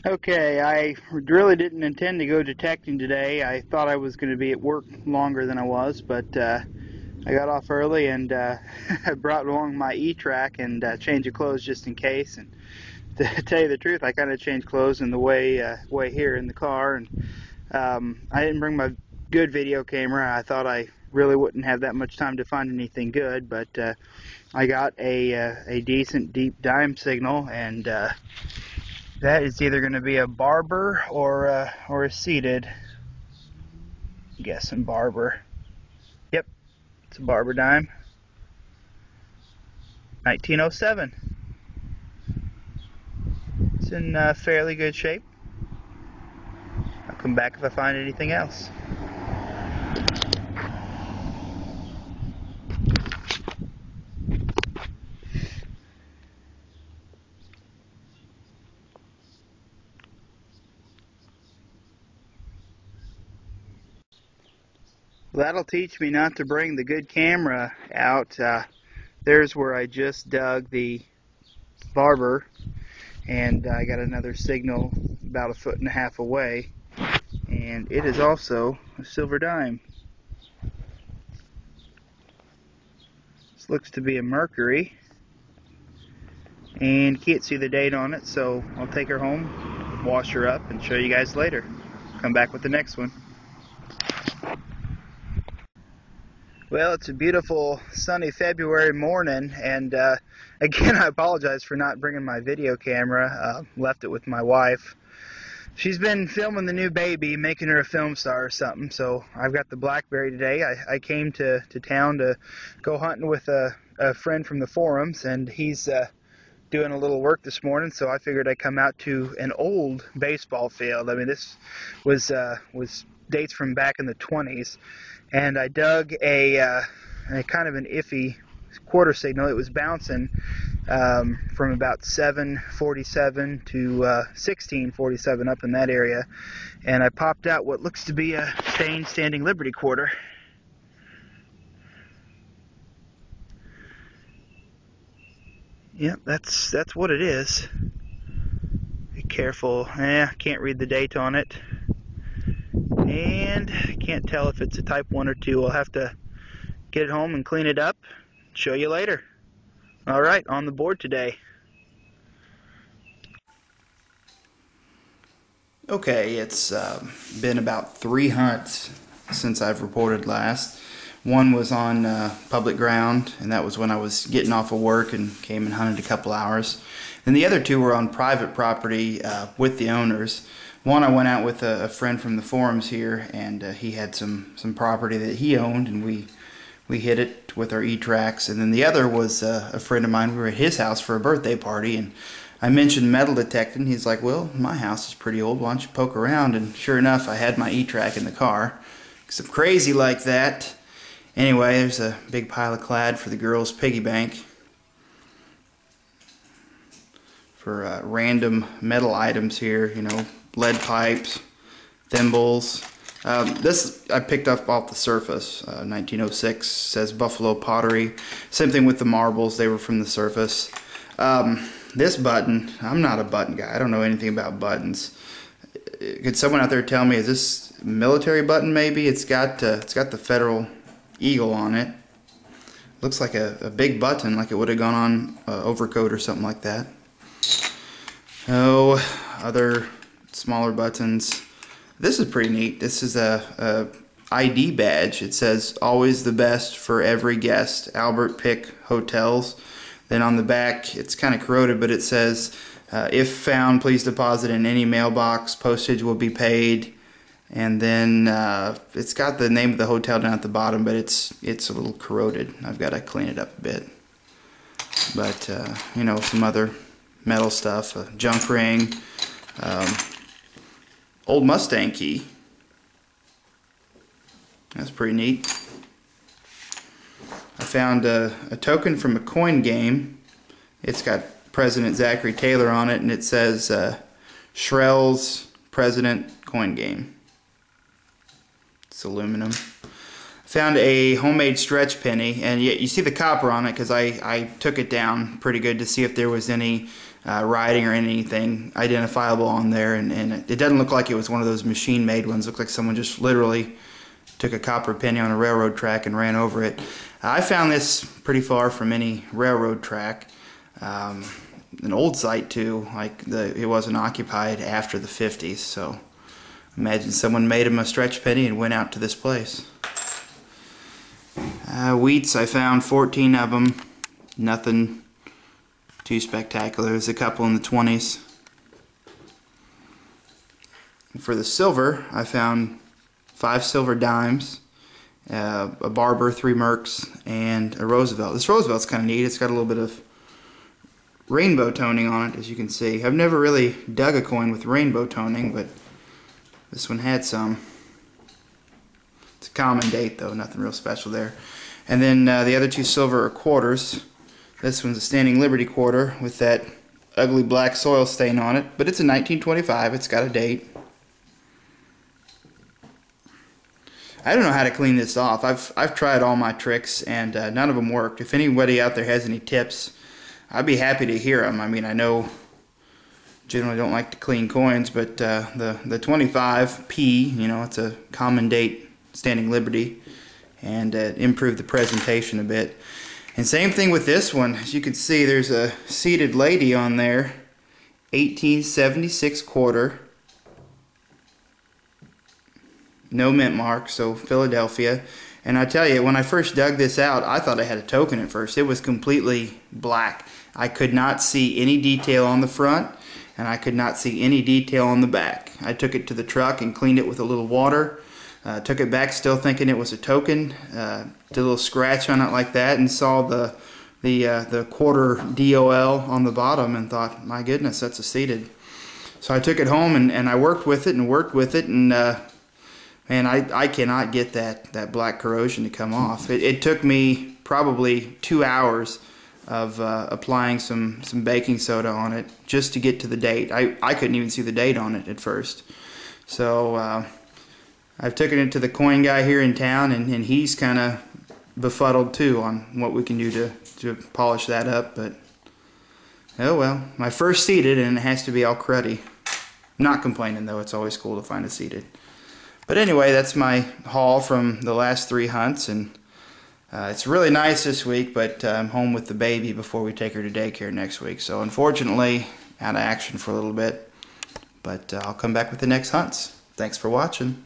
Okay, I really didn't intend to go detecting today. I thought I was going to be at work longer than I was, but I got off early and I brought along my E-Trac and change of clothes just in case. And to tell you the truth, I kind of changed clothes in the way here in the car, and I didn't bring my good video camera. I thought I really wouldn't have that much time to find anything good, but I got a decent deep dime signal, and that is either going to be a barber or a seated. I'm guessing barber. Yep, it's a barber dime. 1907. It's in fairly good shape. I'll come back if I find anything else. Well, that'll teach me not to bring the good camera out. There's where I just dug the barber, and I got another signal about 1.5 feet away, and it is also a silver dime. This looks to be a Mercury, and can't see the date on it, so I'll take her home, wash her up, and show you guys later. Come back with the next one. Well, it's a beautiful sunny February morning, and again, I apologize for not bringing my video camera. Left it with my wife. She's been filming the new baby, making her a film star or something, so I've got the BlackBerry today. I came to town to go hunting with a friend from the forums, and he's doing a little work this morning, so I figured I'd come out to an old baseball field. I mean, this was dates from back in the 20s, and I dug a kind of an iffy quarter signal. It was bouncing from about 747 to 1647 up in that area, and I popped out what looks to be a stained standing Liberty quarter. Yep, that's what it is. Be careful. Can't read the date on it, and can't tell if it's a type 1 or 2. I'll have to get it home and clean it up. Show you later. Alright, on the board today. Okay, it's been about 3 hunts since I've reported last. One was on public ground, and that was when I was getting off of work and came and hunted a couple hours. And the other 2 were on private property with the owners. One, I went out with a friend from the forums here, and he had some property that he owned, and we hit it with our E-Tracs. And then the other was a friend of mine. We were at his house for a birthday party, and I mentioned metal detecting. He's like, well, my house is pretty old. Why don't you poke around? And sure enough, I had my E-Trac in the car. So crazy like that. Anyway, there's a big pile of clad for the girls' piggy bank for random metal items here, you know, lead pipes, thimbles. This I picked up off the surface. 1906, says Buffalo Pottery. Same thing with the marbles, they were from the surface. This button, I'm not a button guy. I don't know anything about buttons. Could someone out there tell me, is this a military button maybe? It's got the Federal Eagle on it. Looks like a big button, like it would have gone on an overcoat or something like that. Oh, other smaller buttons. This is pretty neat. This is a ID badge. It says always the best for every guest, Albert Pick Hotels. Then on the back, it's kind of corroded, but it says if found, please deposit in any mailbox, postage will be paid. And then it's got the name of the hotel down at the bottom, but it's a little corroded. I've got to clean it up a bit. But you know, some other metal stuff, a junk ring, old Mustang key. That's pretty neat. I found a token from a coin game. It's got President Zachary Taylor on it, and it says Shrell's President Coin Game. It's aluminum. I Found a homemade stretch penny, and you see the copper on it because I took it down pretty good to see if there was any writing or anything identifiable on there, and it doesn't look like it was one of those machine-made ones. It looked like someone just literally took a copper penny on a railroad track and ran over it. I found this pretty far from any railroad track. An old site too, like it wasn't occupied after the 50s, so imagine someone made him a stretch penny and went out to this place. Wheats, I found 14 of them. Nothing too spectacular. There's a couple in the 20s. For the silver, I found 5 silver dimes, a Barber, 3 Mercs, and a Roosevelt. This Roosevelt's kind of neat. It's got a little bit of rainbow toning on it, as you can see. I've never really dug a coin with rainbow toning, but this one had some. It's a common date though, nothing real special there. And then the other 2 silver are quarters. This one's a Standing Liberty quarter with that ugly black soil stain on it, but it's a 1925. It's got a date. I don't know how to clean this off. I've tried all my tricks and none of them worked. If anybody out there has any tips, I'd be happy to hear them. I mean, I know generally don't like to clean coins, but the 25P, you know, it's a common date Standing Liberty, and improved the presentation a bit. And same thing with this one. As you can see, there's a seated lady on there, 1876 quarter, no mint mark, so Philadelphia. And I tell you, when I first dug this out, I thought I had a token at first. It was completely black. I could not see any detail on the front, and I could not see any detail on the back. I took it to the truck and cleaned it with a little water. Took it back still thinking it was a token. Did a little scratch on it like that and saw the quarter DOL on the bottom and thought, my goodness, that's a seated. So I took it home and I worked with it and man, I cannot get that black corrosion to come off. It took me probably 2 hours of applying some baking soda on it just to get to the date. I couldn't even see the date on it at first. So I've taken it to the coin guy here in town, and he's kind of befuddled too on what we can do to polish that up. But oh well, my first seated, and it has to be all cruddy. I'm not complaining though, it's always cool to find a seated. But anyway, that's my haul from the last 3 hunts, and it's really nice this week, but I'm home with the baby before we take her to daycare next week. So unfortunately, out of action for a little bit, but I'll come back with the next hunts. Thanks for watching.